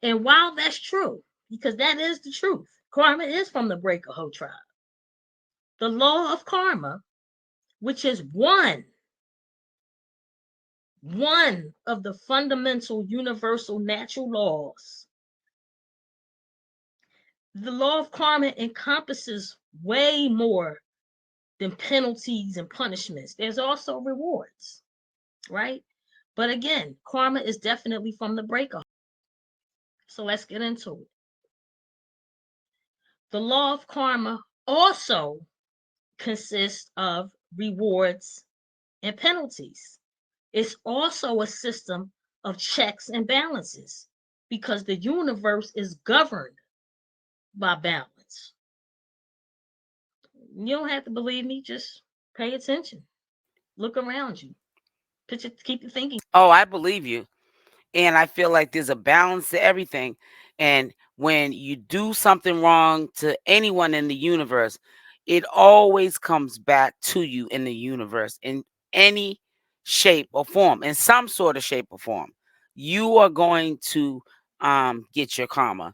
B: And while that's true, because that is the truth, karma is from the Breakahoe tribe. The law of karma, which is one of the fundamental universal natural laws. The law of karma encompasses way more than penalties and punishments. There's also rewards, right? But again, karma is definitely from the breaker. So let's get into it. The law of karma also consists of rewards and penalties. It's also a system of checks and balances because the universe is governed by balance. You don't have to believe me, just pay attention. Look around you. Keep your thinking.
A: Oh, I believe you. And I feel like there's a balance to everything. And when you do something wrong to anyone in the universe, it always comes back to you in the universe in any shape or form, in some sort of shape or form. You are going to get your karma.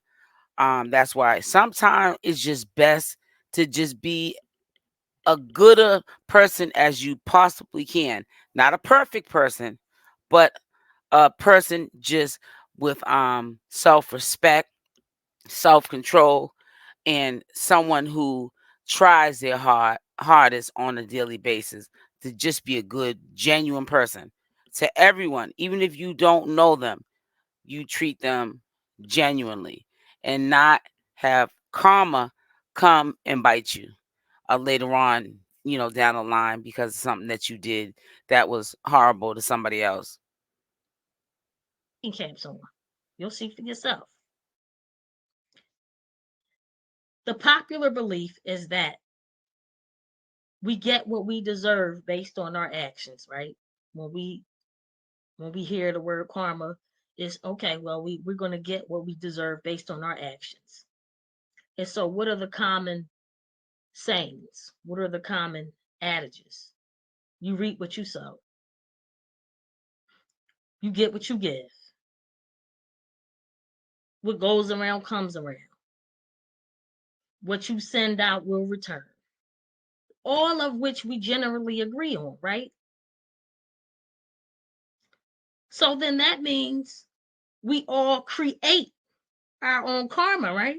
A: That's why sometimes it's just best to just be a gooder person as you possibly can. Not a perfect person, but a person just with self-respect, self-control, and someone who tries their hardest on a daily basis to just be a good, genuine person to everyone. Even if you don't know them, you treat them genuinely and not have karma come and bite you later on, down the line because of something that you did that was horrible to somebody else.
B: Caps on. You'll see for yourself. The popular belief is that we get what we deserve based on our actions, right? When we hear the word karma, it's okay, well, we're gonna get what we deserve based on our actions. And so what are the common sayings? What are the common adages? You reap what you sow. You get what you give. What goes around comes around. What you send out will return. All of which we generally agree on, right? So then that means we all create our own karma, right?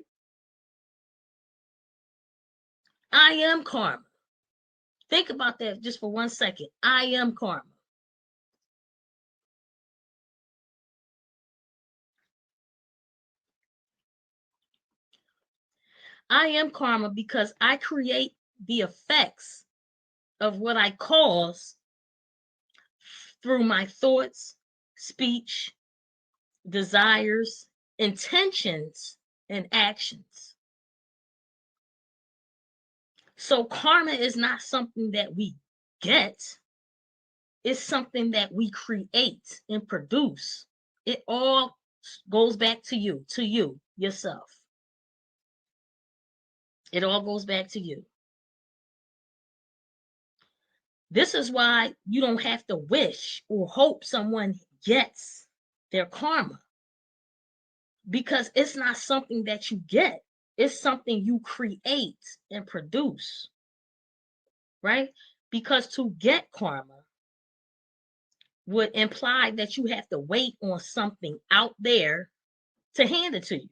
B: I am karma. Think about that just for 1 second. I am karma. I am karma because I create the effects of what I cause through my thoughts, speech, desires, intentions, and actions. So karma is not something that we get, it's something that we create and produce. It all goes back to you, yourself. It all goes back to you. This is why you don't have to wish or hope someone gets their karma because it's not something that you get, it's something you create and produce, right? Because to get karma would imply that you have to wait on something out there to hand it to you,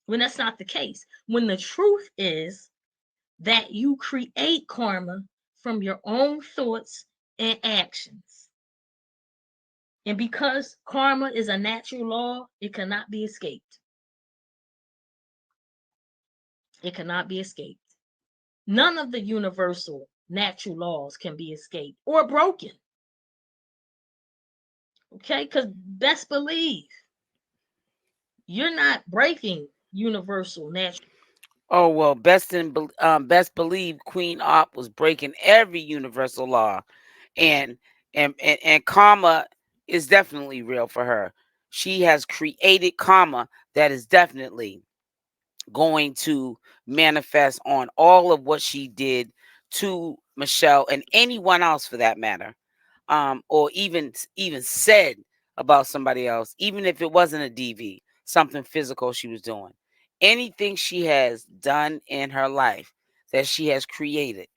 B: when that's not the case. When the truth is that you create karma from your own thoughts and actions. And because karma is a natural law, it cannot be escaped. It cannot be escaped. None of the universal natural laws can be escaped or broken. Okay? Because best believe you're not breaking universal natural.
A: Oh well, best believe Queen Opp was breaking every universal law, and and karma. is definitely real for her. She has created karma that is definitely going to manifest on all of what she did to Michelle and anyone else for that matter, or even said about somebody else, even if it wasn't a DV, something physical she was doing. Anything she has done in her life that she has created,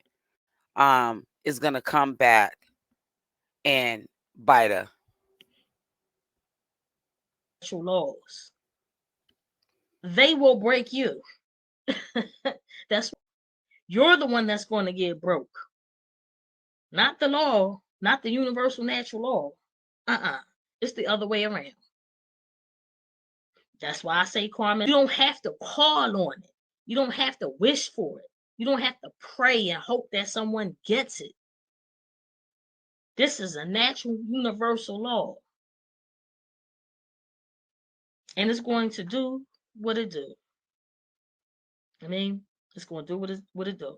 A: is gonna come back and bite her.
B: Laws. They will break you. That's you're the one that's going to get broke. Not the law, not the universal natural law. It's the other way around. That's why I say karma, you don't have to call on it. You don't have to wish for it. You don't have to pray and hope that someone gets it. This is a natural universal law. And it's going to do what it do. I mean, it's going to do what it do.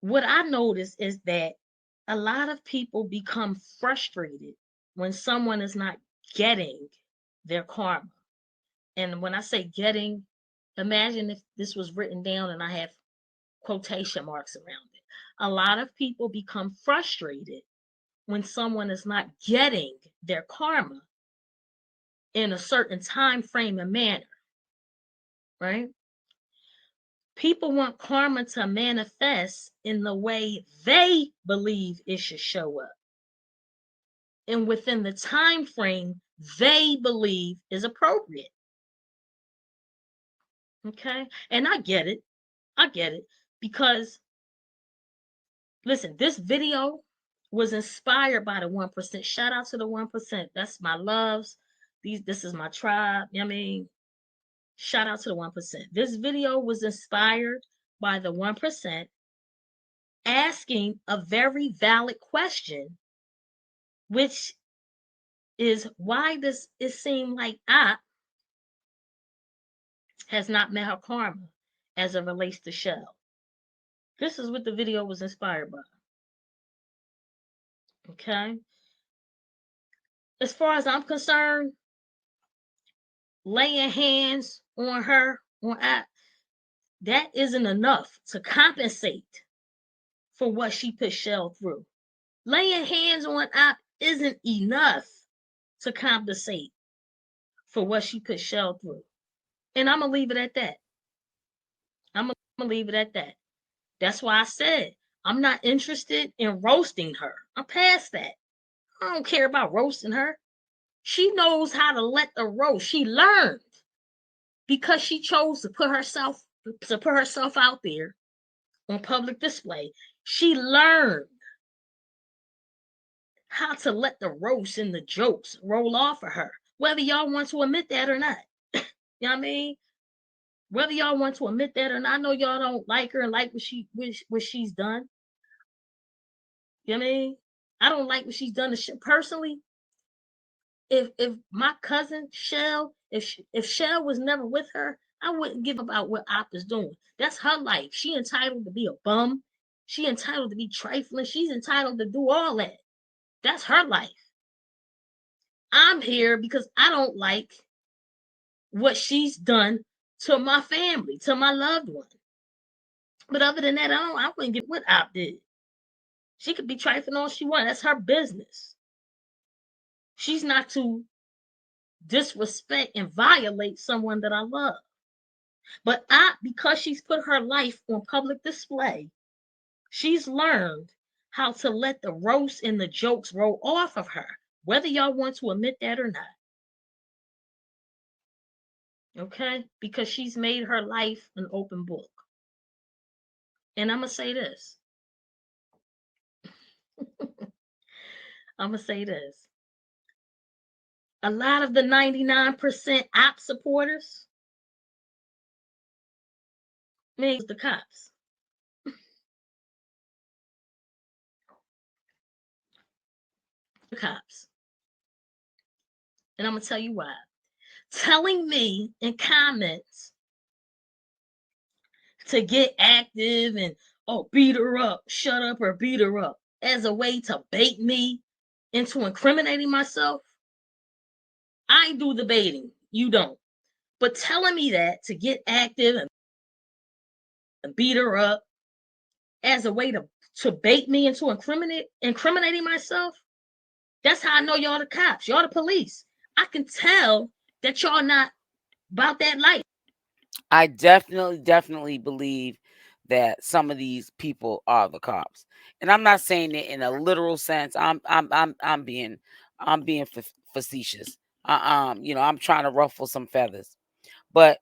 B: What I notice is that a lot of people become frustrated when someone is not getting their karma. And when I say getting, imagine if this was written down and I have quotation marks around it. A lot of people become frustrated when someone is not getting their karma in a certain time frame and manner, right? People want karma to manifest in the way they believe it should show up and within the time frame they believe is appropriate. Okay? And I get it. I get it because listen, this video was inspired by the 1%. Shout out to the 1%. That's my loves. This is my tribe. You know what I mean? Shout out to the 1%. This video was inspired by the 1% asking a very valid question, which is why does it seem like I has not met her karma as it relates to Shell? This is what the video was inspired by. Okay. As far as I'm concerned, laying hands on her, on I, that isn't enough to compensate for what she put Shell through. Laying hands on I isn't enough to compensate for what she put Shell through. And I'm going to leave it at that. I'm going to leave it at that. That's why I said I'm not interested in roasting her. I'm past that. I don't care about roasting her. She knows how to let the roast. She learned because she chose to put herself out there on public display. She learned how to let the roast and the jokes roll off of her, whether y'all want to admit that or not. You know what I mean? Whether y'all want to admit that or not, I know y'all don't like her and like what she's done. You know what I mean? I don't like what she's done. Personally, if my cousin Shell, if Shell was never with her, I wouldn't give about what Opp is doing. That's her life. She entitled to be a bum. She entitled to be trifling. She's entitled to do all that. That's her life. I'm here because I don't like what she's done to my family, to my loved one. But other than that, I wouldn't give what Opp did. She could be trifling all she wants. That's her business. She's not to disrespect and violate someone that I love. But because she's put her life on public display, she's learned how to let the roast and the jokes roll off of her, whether y'all want to admit that or not. Okay? Because she's made her life an open book. And I'm going to say this. I'm going to say this. A lot of the 99% Opp supporters, man, the cops. The cops. And I'm going to tell you why. Telling me in comments to get active and, oh, beat her up, shut up or beat her up as a way to bait me into incriminating myself, I do the baiting. You don't. But telling me that to get active and beat her up as a way to bait me into incriminating myself, that's how I know y'all the cops. Y'all the police. I can tell that y'all not about that life.
A: I definitely believe that some of these people are the cops, and I'm not saying it in a literal sense. I'm being facetious. I'm trying to ruffle some feathers, but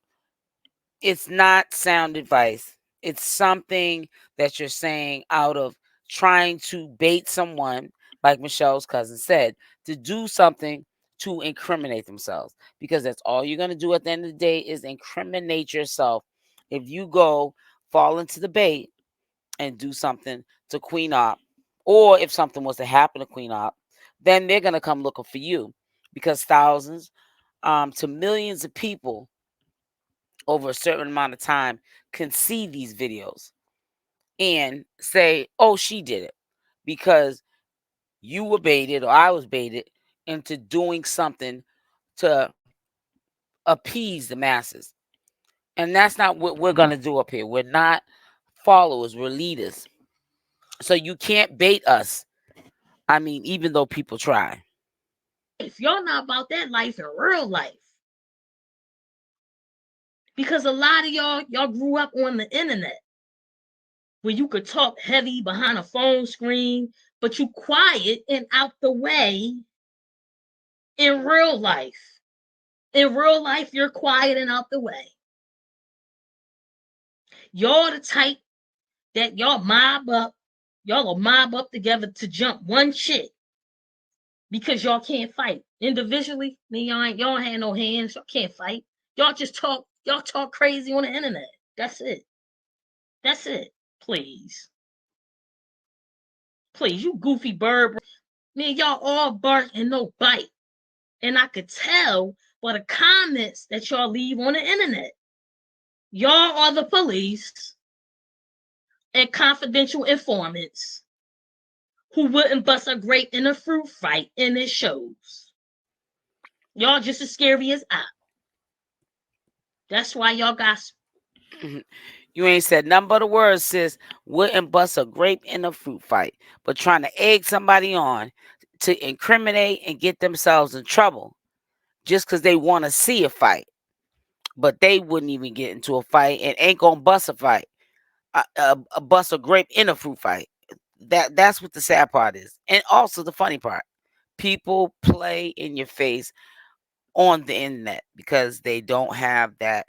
A: it's not sound advice. It's something that you're saying out of trying to bait someone, like Michelle's cousin said, to do something to incriminate themselves. Because that's all you're going to do at the end of the day is incriminate yourself. If you go fall into the bait and do something to Queen Opp, or if something was to happen to Queen Opp, then they're going to come looking for you, because thousands to millions of people over a certain amount of time can see these videos and say, oh, she did it, because you were baited or I was baited into doing something to appease the masses. And that's not what we're going to do up here. We're not followers, we're leaders. So you can't bait us. I mean, even though people try.
B: If y'all not about that life in real life, because a lot of y'all grew up on the internet where you could talk heavy behind a phone screen, but you quiet and out the way in real life. In real life, you're quiet and out the way. Y'all the type that y'all will mob up together to jump one chick because y'all can't fight. Individually, y'all ain't had no hands, y'all can't fight. Y'all talk crazy on the internet. That's it. That's it. Please. Please, you goofy bird. Man, y'all all bark and no bite. And I could tell by the comments that y'all leave on the internet. Y'all are the police and confidential informants who wouldn't bust a grape in a fruit fight, and it shows. Y'all just as scary as I. That's why y'all got.
A: You ain't said nothing but a word, sis. Wouldn't bust a grape in a fruit fight, but trying to egg somebody on to incriminate and get themselves in trouble just because they want to see a fight. But they wouldn't even get into a fight and ain't gonna bust a fight, a bust a grape in a fruit fight. That's what the sad part is, and also the funny part. People play in your face on the internet because they don't have that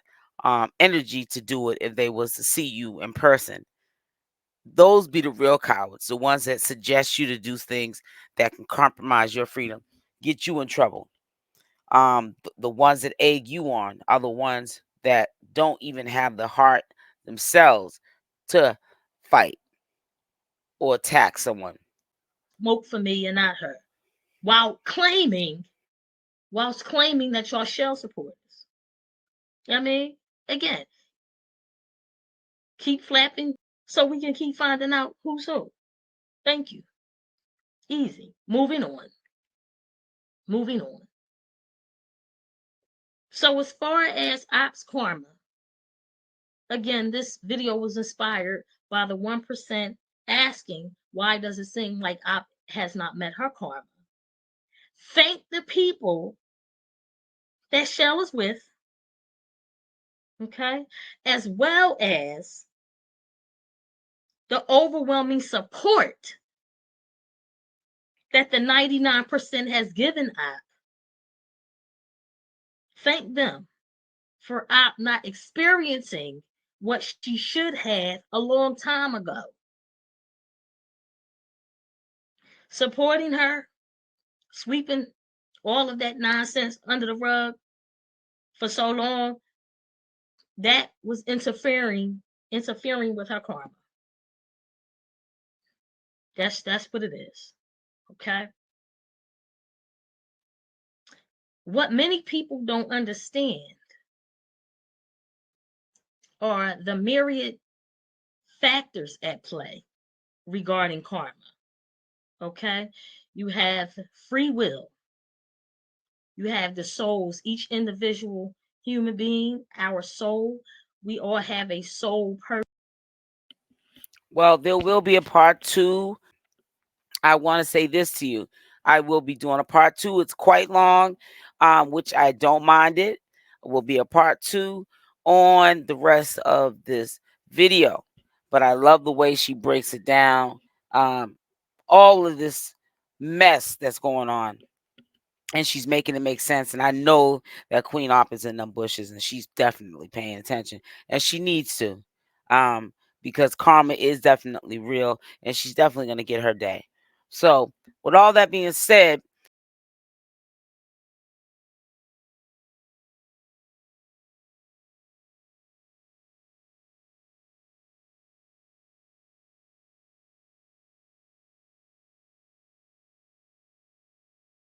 A: energy to do it if they was to see you in person. Those be the real cowards, the ones that suggest you to do things that can compromise your freedom, get you in trouble. The ones that egg you on are the ones that don't even have the heart themselves to fight or attack someone.
B: Smoke for me and not her. Whilst claiming that y'all shell supporters. I mean, again, keep flapping so we can keep finding out who's who. Thank you. Easy. Moving on. Moving on. So as far as Ops Karma, again, this video was inspired by the 1% asking, why does it seem like Op has not met her karma? Thank the people that Shell is with, okay, as well as the overwhelming support that the 99% has given Op. Thank them for Op not experiencing what she should have a long time ago. Supporting her, sweeping all of that nonsense under the rug for so long, that was interfering with her karma. That's what it is. Okay. What many people don't understand are the myriad factors at play regarding karma. Okay. You have free will. You have the souls, each individual human being, our soul. We all have a soul person.
A: Well, there will be a part two. I want to say this to you. I will be doing a part two. It's quite long, which I don't mind it. Will be a part two on the rest of this video. But I love the way she breaks it down. Um, all of this mess that's going on. And she's making it make sense. And I know that Queen Opp is in them bushes and she's definitely paying attention. And she needs to. Um, because karma is definitely real and she's definitely gonna get her day. So with all that being said,